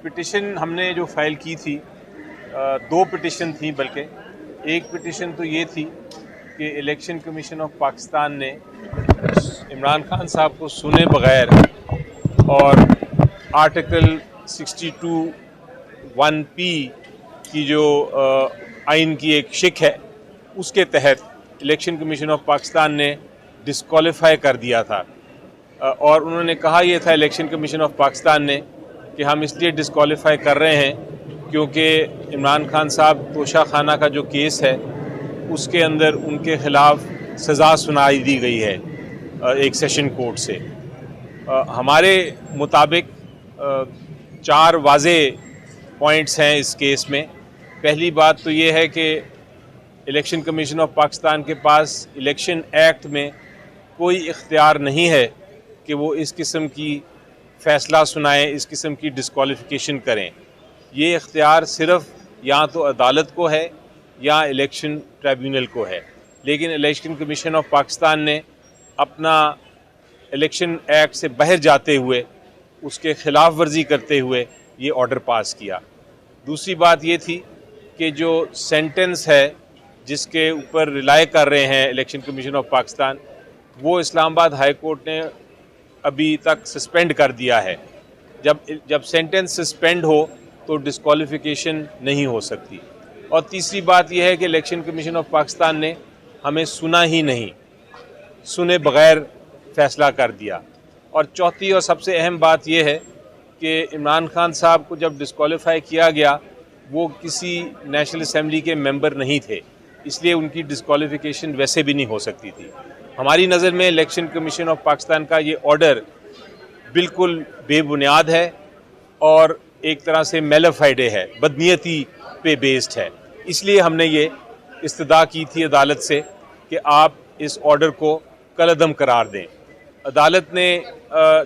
Petition हमने जो file की थी, दो पिटिशन थी, बल्कि एक पिटिशन तो ये थी कि इलेक्शन कमीशन ऑफ पाकिस्तान ने इमरान खान साहब को सुने बगैर और आर्टिकल 62(1)(p की जो आइन की एक शिक है, उसके तहत इलेक्शन कमीशन ऑफ पाकिस्तान ने डिस्क्वालीफाई कर दिया था। और उन्होंने कहा यह था इलेक्शन कमीशन ऑफ पाकिस्तान ने कि हम इसलिए डिस्क्वालीफाई कर रहे हैं क्योंकि इमरान खान साहब तोशा खाना का जो केस है उसके अंदर उनके ख़िलाफ़ सज़ा सुनाई दी गई है एक सेशन कोर्ट से। हमारे मुताबिक 4 वाज़े पॉइंट्स हैं इस केस में। पहली बात तो ये है कि इलेक्शन कमीशन ऑफ पाकिस्तान के पास इलेक्शन एक्ट में कोई इख्तियार नहीं है कि वो इस किस्म की फ़ैसला सुनाएं, इस किस्म की डिस्क्वालिफिकेशन करें। ये इख्तियार सिर्फ़ या तो अदालत को है या इलेक्शन ट्रिब्यूनल को है। लेकिन इलेक्शन कमीशन ऑफ पाकिस्तान ने अपना इलेक्शन एक्ट से बाहर जाते हुए, उसके ख़िलाफ़ वर्जी करते हुए ये ऑर्डर पास किया। दूसरी बात ये थी कि जो सेंटेंस है जिसके ऊपर रिलाई कर रहे हैं इलेक्शन कमीशन ऑफ पाकिस्तान, वो इस्लामाबाद हाई कोर्ट ने अभी तक सस्पेंड कर दिया है। जब सेंटेंस सस्पेंड हो तो डिस्क्वालिफिकेशन नहीं हो सकती। और तीसरी बात यह है कि इलेक्शन कमीशन ऑफ पाकिस्तान ने हमें सुना ही नहीं, सुने बगैर फ़ैसला कर दिया। और चौथी और सबसे अहम बात यह है कि इमरान खान साहब को जब डिस्क्वालीफाई किया गया, वो किसी नेशनल असम्बली के मेंबर नहीं थे, इसलिए उनकी डिस्क्वालिफिकेशन वैसे भी नहीं हो सकती थी। हमारी नज़र में इलेक्शन कमीशन ऑफ पाकिस्तान का ये ऑर्डर बिल्कुल बेबुनियाद है और एक तरह से मेलाफाइडे है, बदनीयती पे बेस्ड है। इसलिए हमने ये इस्तदा की थी अदालत से कि आप इस ऑर्डर को कलअदम करार दें। अदालत ने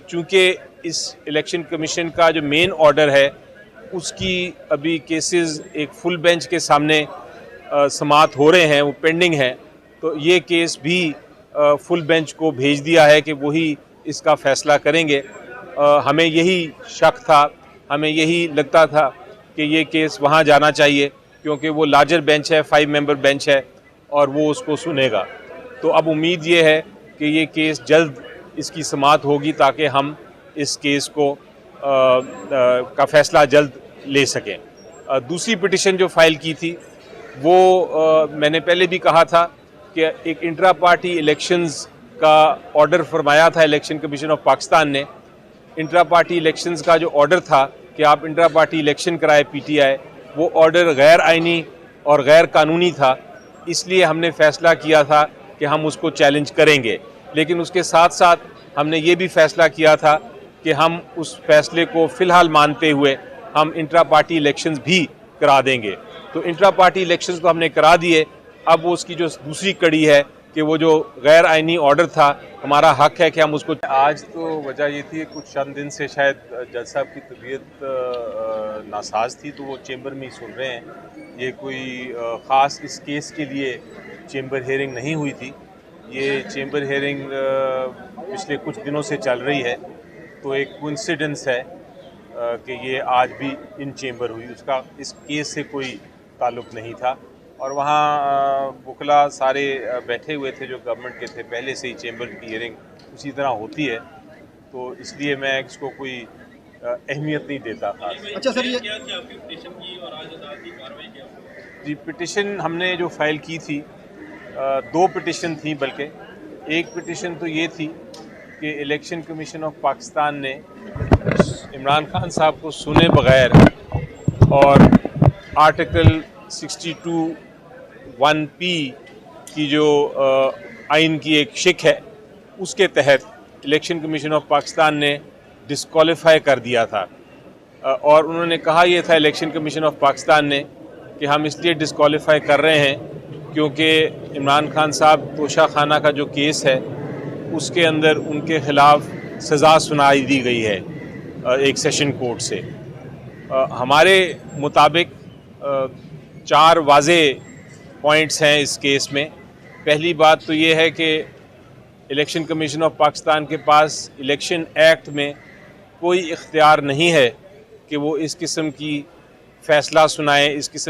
चूँकि इस इलेक्शन कमीशन का जो मेन ऑर्डर है उसकी अभी केसेस एक फुल बेंच के सामने समाअत हो रहे हैं, वो पेंडिंग हैं, तो ये केस भी फुल बेंच को भेज दिया है कि वही इसका फ़ैसला करेंगे। हमें यही शक था, हमें यही लगता था कि ये केस वहाँ जाना चाहिए क्योंकि वो लार्जर बेंच है, 5 मेंबर बेंच है और वो उसको सुनेगा। तो अब उम्मीद ये है कि ये केस जल्द इसकी समाअत होगी ताकि हम इस केस को का फ़ैसला जल्द ले सकें। दूसरी पिटिशन जो फ़ाइल की थी वो मैंने पहले भी कहा था कि एक इंट्रा पार्टी इलेक्शंस का ऑर्डर फरमाया था इलेक्शन कमीशन ऑफ पाकिस्तान ने। इंट्रा पार्टी इलेक्शंस का जो ऑर्डर था कि आप इंट्रा पार्टी इलेक्शन कराए पीटीआई, वो ऑर्डर गैर आइनी और गैर कानूनी था। इसलिए हमने फ़ैसला किया था कि हम उसको चैलेंज करेंगे। लेकिन उसके साथ साथ हमने ये भी फ़ैसला किया था कि हम उस फैसले को फ़िलहाल मानते हुए हम इंट्रा पार्टी इलेक्शंस भी करा देंगे। तो इंट्रा पार्टी इलेक्शंस को हमने करा दिए। अब वो उसकी जो दूसरी कड़ी है कि वो जो गैर आइनी ऑर्डर था, हमारा हक है कि हम उसको। आज तो वजह ये थी कुछ चंद दिन से शायद जज साहब की तबीयत नासाज थी, तो वो चेंबर में ही सुन रहे हैं। ये कोई ख़ास इस केस के लिए चेंबर हेयरिंग नहीं हुई थी। ये चेंबर हेयरिंग पिछले कुछ दिनों से चल रही है, तो एक कोइंसिडेंस है कि ये आज भी इन चेंबर हुई, उसका इस केस से कोई ताल्लुक़ नहीं था। और वहाँ वकला सारे बैठे हुए थे जो गवर्नमेंट के थे, पहले से ही चेंबर की हियरिंग उसी तरह होती है, तो इसलिए मैं इसको कोई अहमियत नहीं देता था। अच्छा सर, ये जी, पिटिशन हमने जो फाइल की थी, दो पिटिशन थी, बल्कि एक पिटिशन तो ये थी कि इलेक्शन कमीशन ऑफ पाकिस्तान ने इमरान खान साहब को सुने बगैर और आर्टिकल 62(1)(p की जो आइन की एक शिक है, उसके तहत इलेक्शन कमीशन ऑफ पाकिस्तान ने डिस्क्वालीफाई कर दिया था। और उन्होंने कहा यह था इलेक्शन कमीशन ऑफ पाकिस्तान ने कि हम इसलिए डिस्क्वालीफाई कर रहे हैं क्योंकि इमरान खान साहब तोशा खाना का जो केस है उसके अंदर उनके ख़िलाफ़ सज़ा सुनाई दी गई है एक सेशन कोर्ट से। हमारे मुताबिक 4 वाज़े पॉइंट्स हैं इस केस में। पहली बात तो ये है कि इलेक्शन कमीशन ऑफ पाकिस्तान के पास इलेक्शन एक्ट में कोई इख्तियार नहीं है कि वो इस किस्म की फैसला सुनाए, इस किस्म